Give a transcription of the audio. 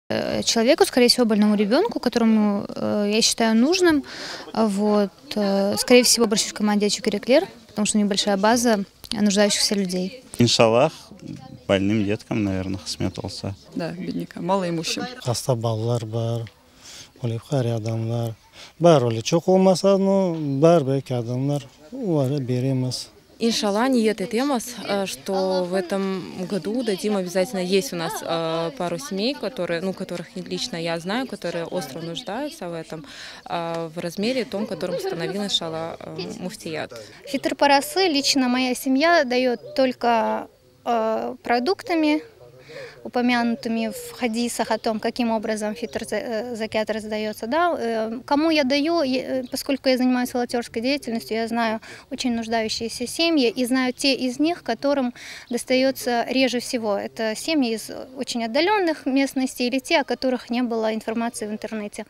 Человеку, скорее всего, больному ребенку, которому я считаю нужным. Скорее всего, обращусь к команде «Ачук Реклер», потому что у них большая база нуждающихся людей. Иншаллах, больным деткам, наверное, хисмет болса. Да, беднякам, малоимущим. Хаста баллар бар, олив хари адамлар. Бар оли чок болмаса, бар бек адамлар, улары береміз. Иншалла, ниет этемас, что в этом году дадим обязательно. Есть у нас пару семей, которых лично я знаю, которые остро нуждаются в этом, в размере том, которым установил, иншалла, муфтият. Фитр парасы лично моя семья дает только продуктами, упомянутыми в хадисах о том, каким образом фитр закят раздается. Да? Кому я даю, поскольку я занимаюсь волонтерской деятельностью, я знаю очень нуждающиеся семьи и знаю те из них, которым достается реже всего. Это семьи из очень отдаленных местностей или те, о которых не было информации в интернете.